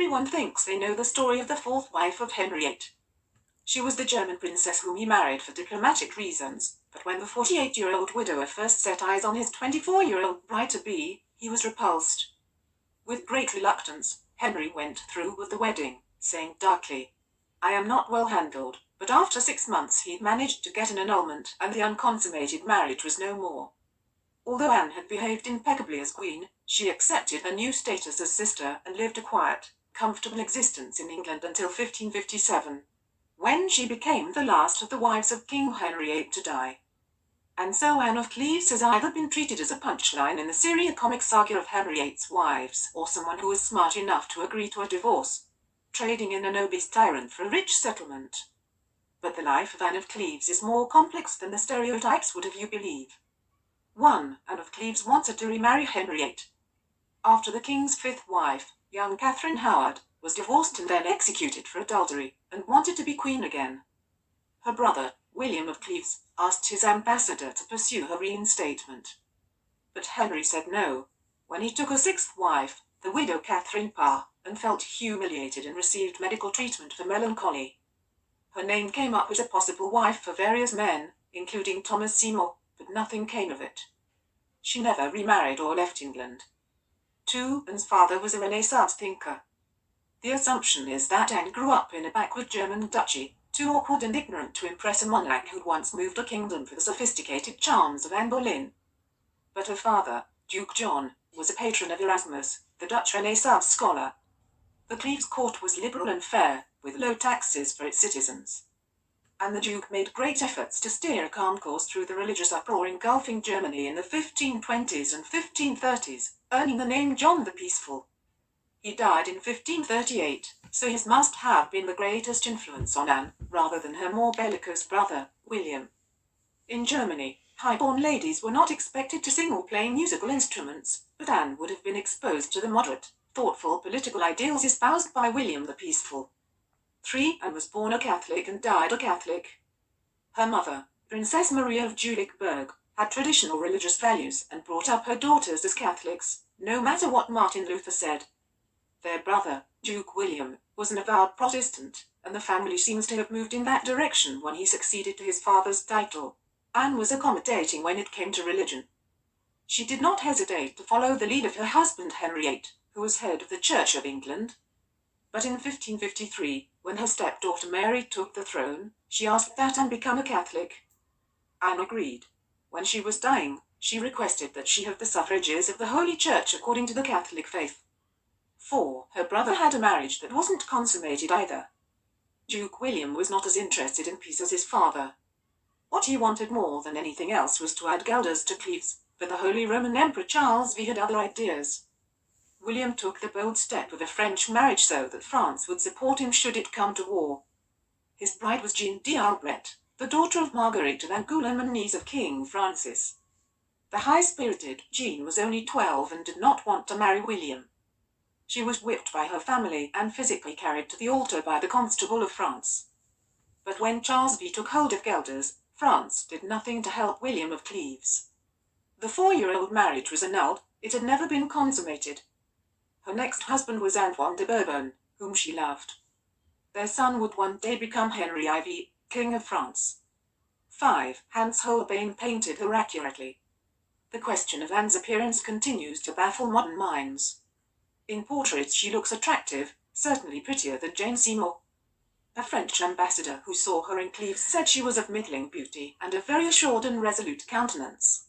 everyone thinks they know the story of the fourth wife of Henry VIII. She was the German princess whom he married for diplomatic reasons, but when the 48-year-old widower first set eyes on his 24-year-old bride-to-be, he was repulsed. With great reluctance, Henry went through with the wedding, saying darkly, "I am not well handled," but after 6 months he'd managed to get an annulment and the unconsummated marriage was no more. Although Anne had behaved impeccably as queen, she accepted her new status as sister and lived a quiet, comfortable existence in England until 1557, when she became the last of the wives of King Henry VIII to die. And so Anne of Cleves has either been treated as a punchline in the seria-comic saga of Henry VIII's wives, or someone who was smart enough to agree to a divorce, trading in an obese tyrant for a rich settlement. But the life of Anne of Cleves is more complex than the stereotypes would have you believe. 1. Anne of Cleves wanted to remarry Henry VIII. After the king's fifth wife, young Catherine Howard, was divorced and then executed for adultery, and wanted to be queen again. Her brother, William of Cleves, asked his ambassador to pursue her reinstatement. But Henry said no. When he took a sixth wife, the widow Catherine Parr, and felt humiliated and received medical treatment for melancholy. Her name came up as a possible wife for various men, including Thomas Seymour, but nothing came of it. She never remarried or left England. 2. Anne's father was a Renaissance thinker. The assumption is that Anne grew up in a backward German duchy, too awkward and ignorant to impress a monarch who'd once moved a kingdom for the sophisticated charms of Anne Boleyn. But her father, Duke John, was a patron of Erasmus, the Dutch Renaissance scholar. The Cleves court was liberal and fair, with low taxes for its citizens. And the Duke made great efforts to steer a calm course through the religious uproar engulfing Germany in the 1520s and 1530s, earning the name John the Peaceful. He died in 1538, so his must have been the greatest influence on Anne, rather than her more bellicose brother, William. In Germany, high-born ladies were not expected to sing or play musical instruments, but Anne would have been exposed to the moderate, thoughtful political ideals espoused by William the Peaceful. 3. Anne was born a Catholic and died a Catholic. Her mother, Princess Maria of Jülichburg, had traditional religious values and brought up her daughters as Catholics, no matter what Martin Luther said. Their brother, Duke William, was an avowed Protestant, and the family seems to have moved in that direction when he succeeded to his father's title. Anne was accommodating when it came to religion. She did not hesitate to follow the lead of her husband Henry VIII, who was head of the Church of England. But in 1553, when her stepdaughter Mary took the throne, she asked that Anne become a Catholic. Anne agreed. When she was dying, she requested that she have the suffrages of the Holy Church according to the Catholic faith. 4. Her brother had a marriage that wasn't consummated either. Duke William was not as interested in peace as his father. What he wanted more than anything else was to add Guelders to Cleves, but the Holy Roman Emperor Charles V had other ideas. William took the bold step of a French marriage so that France would support him should it come to war. His bride was Jeanne d'Albret, the daughter of Marguerite of Angoulême and niece of King Francis. The high-spirited Jeanne was only 12 and did not want to marry William. She was whipped by her family and physically carried to the altar by the Constable of France. But when Charles V took hold of Guelders, France did nothing to help William of Cleves. The 4-year-old marriage was annulled. It had never been consummated. Her next husband was Antoine de Bourbon, whom she loved. Their son would one day become Henry IV, King of France. 5. Hans Holbein painted her accurately. The question of Anne's appearance continues to baffle modern minds. In portraits she looks attractive, certainly prettier than Jane Seymour. A French ambassador who saw her in Cleves said she was of middling beauty and a very assured and resolute countenance.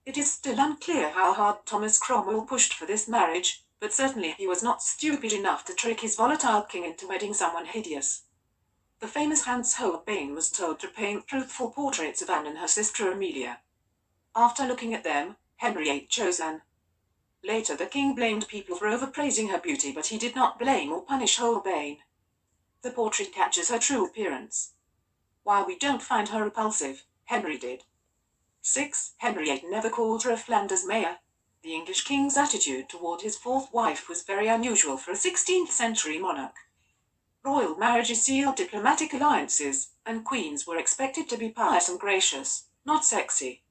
It is still unclear how hard Thomas Cromwell pushed for this marriage, but certainly he was not stupid enough to trick his volatile king into wedding someone hideous. The famous Hans Holbein was told to paint truthful portraits of Anne and her sister Amelia. After looking at them, Henry VIII chose Anne. Later the king blamed people for overpraising her beauty, but he did not blame or punish Holbein. The portrait captures her true appearance. While we don't find her repulsive, Henry did. 6. Henry VIII never called her a Flanders mayor. The English king's attitude toward his fourth wife was very unusual for a 16th-century monarch. Royal marriages sealed diplomatic alliances, and queens were expected to be pious and gracious, not sexy.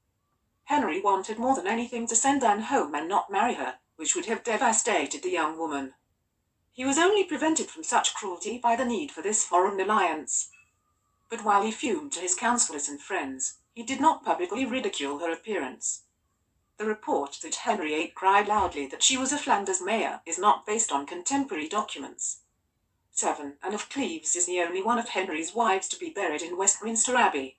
Henry wanted more than anything to send Anne home and not marry her, which would have devastated the young woman. He was only prevented from such cruelty by the need for this foreign alliance. But while he fumed to his counsellors and friends, he did not publicly ridicule her appearance. The report that Henry VIII cried loudly that she was a Flanders mayor is not based on contemporary documents. 7. Anne of Cleves is the only one of Henry's wives to be buried in Westminster Abbey.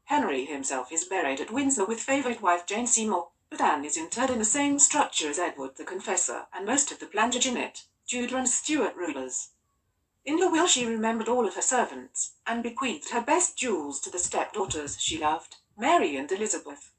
Henry himself is buried at Windsor with favourite wife Jane Seymour, but Anne is interred in the same structure as Edward the Confessor and most of the Plantagenet, Tudor and Stuart rulers. In her will she remembered all of her servants, and bequeathed her best jewels to the stepdaughters she loved, Mary and Elizabeth.